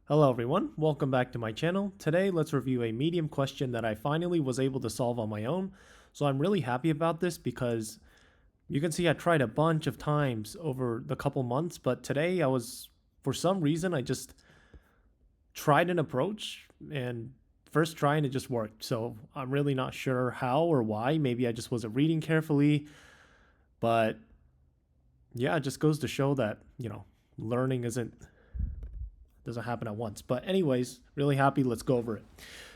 Hello everyone, welcome back to my channel. Today let's review a medium question that I finally was able to solve on my own. So I'm really happy about this because you can see I tried a bunch of times over the couple months, but today for some reason, I just tried an approach and first try and it just worked. So I'm really not sure how or why. Maybe I just wasn't reading carefully, but yeah, it just goes to show that, learning doesn't happen at once. But anyways, really happy. Let's go over it.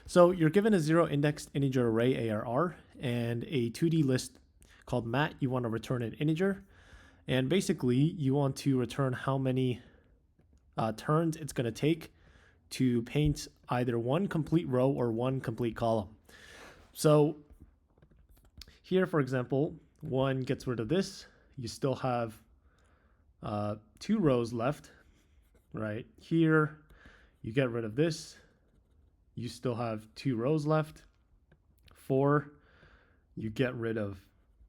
So you're given a zero indexed integer array ARR and a 2D list called mat. You want to return an integer. And basically you want to return how many turns it's going to take to paint either one complete row or one complete column. So here, for example, one gets rid of this. You still have 2 rows left. Right here, you get rid of this. You still have 2 rows left. 4, you get rid of.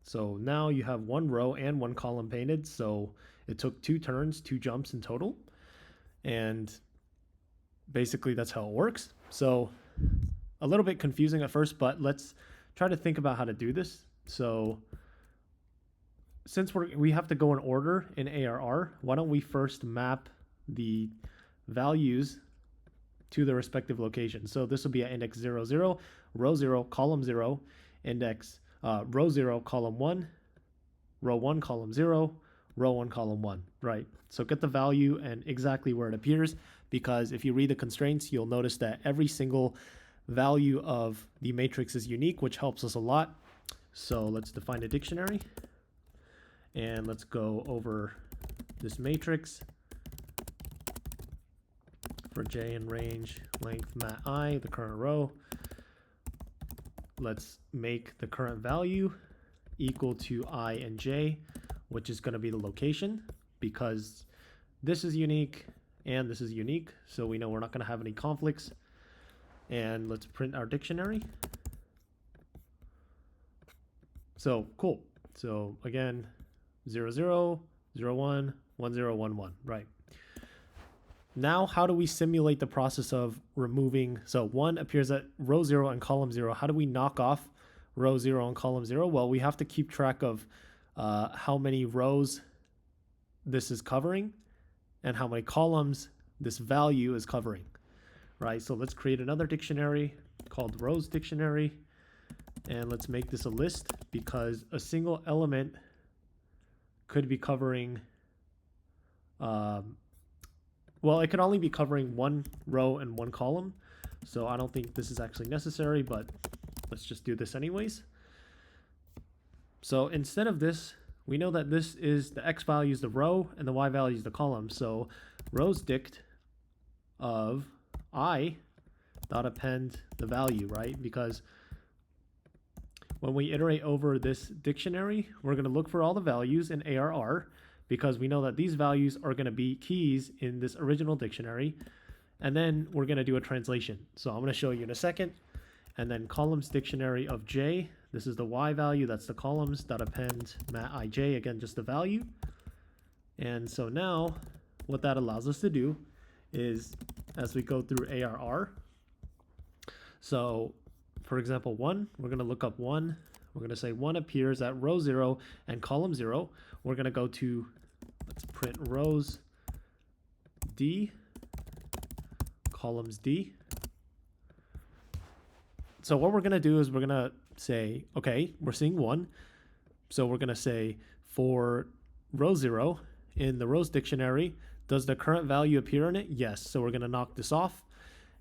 So now you have 1 row and 1 column painted. So it took 2 turns, 2 jumps in total. And basically that's how it works. So a little bit confusing at first, but let's try to think about how to do this. So since we have to go in order in ARR, why don't we first map the values to the respective location. So this will be at index 0, 0, row 0, column 0, index row 0, column 1, row 1, column 0, row 1, column 1, right? So get the value and exactly where it appears, because if you read the constraints, you'll notice that every single value of the matrix is unique, which helps us a lot. So let's define a dictionary and let's go over this matrix. For j in range length mat I, the current row, let's make the current value equal to I and j, which is going to be the location, because this is unique and this is unique, so we know we're not going to have any conflicts. And let's print our dictionary. So cool. So again, 0, 0, 0, 1, 1, 0, 1, 1, right? Now, how do we simulate the process of removing? So 1 appears at row 0 and column 0. How do we knock off row 0 and column 0? Well, we have to keep track of how many rows this is covering and how many columns this value is covering, right? So let's create another dictionary called rows dictionary, and let's make this a list, because a single element could be covering well, it could only be covering 1 row and 1 column. So I don't think this is actually necessary, but let's just do this anyways. So instead of this, we know that this is the x value is the row and the y value is the column. So rows dict of I dot append the value, right? Because when we iterate over this dictionary, we're going to look for all the values in ARR, because we know that these values are going to be keys in this original dictionary. And then we're going to do a translation. So I'm going to show you in a second. And then columns dictionary of j. This is the y value. That's the columns. Dot append mat ij. Again, just the value. And so now what that allows us to do is, as we go through ARR, so for example, 1, we're going to look up 1. We're going to say 1 appears at row 0 and column 0. We're going to go to, let's print rows D, columns D. So what we're going to do is we're going to say, okay, we're seeing 1. So we're going to say for row 0 in the rows dictionary, does the current value appear in it? Yes. So we're going to knock this off.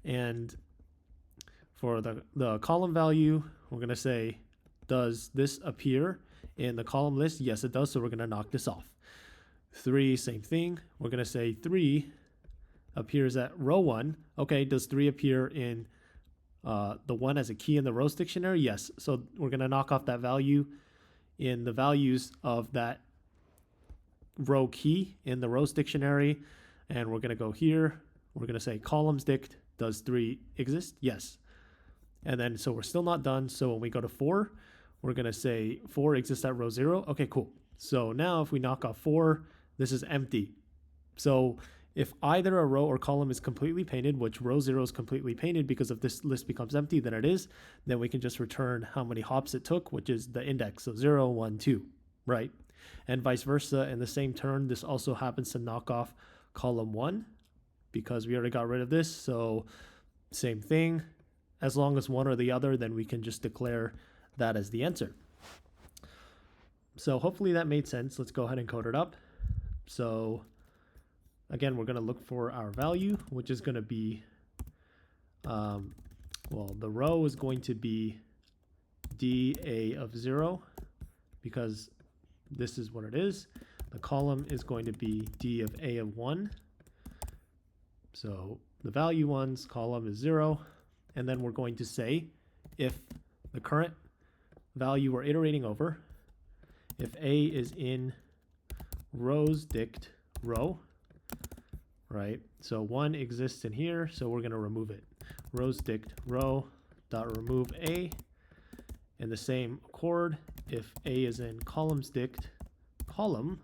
And for the column value, we're going to say, does this appear in the column list? Yes, it does. So we're going to knock this off. 3, same thing. We're going to say 3 appears at row 1. Okay, does 3 appear in the 1 as a key in the rows dictionary? Yes. So we're going to knock off that value in the values of that row key in the rows dictionary. And we're going to go here. We're going to say columns dict, does 3 exist? Yes. And then, so we're still not done. So when we go to 4, we're going to say 4 exists at row 0. Okay, cool. So now if we knock off 4, this is empty. So If either a row or column is completely painted, which row 0 is completely painted because if this list becomes empty, then it is, then we can just return how many hops it took, which is the index, so 0, 1, 2, right? And vice versa, in the same turn, this also happens to knock off column 1 because we already got rid of this, so same thing. As long as one or the other, then we can just declare that as the answer. So hopefully that made sense. Let's go ahead and code it up. So again, we're going to look for our value, which is going to be, well, the row is going to be dA of 0 because this is what it is. The column is going to be d of a of 1. So the value one's column is 0. And then we're going to say if the current value we're iterating over, if a is in rows dict row, right? So 1 exists in here, so we're going to remove it. Rows dict row dot remove a. In the same accord, if a is in columns dict column,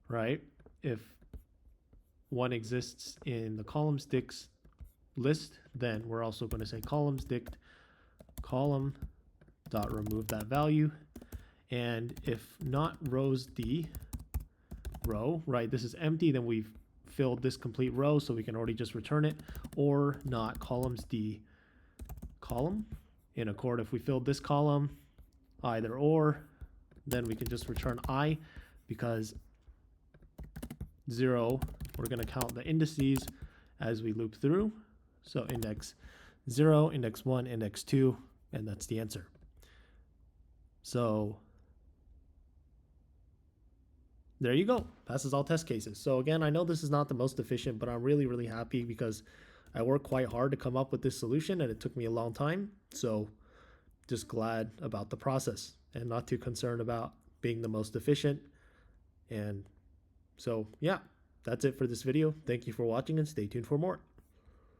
right? If 1 exists in the columns dict list, then we're also going to say columns dict column dot remove that value. And if not rows d row, right, this is empty, then we've filled this complete row, so we can already just return it, or not columns d column. In accord, if we filled this column, either or, then we can just return I, because 0, we're going to count the indices as we loop through. So index 0, index 1, index 2, and that's the answer. So there you go. Passes all test cases. So again, I know this is not the most efficient, but I'm really, really happy because I worked quite hard to come up with this solution and it took me a long time. So just glad about the process and not too concerned about being the most efficient. And so, yeah, that's it for this video. Thank you for watching and stay tuned for more.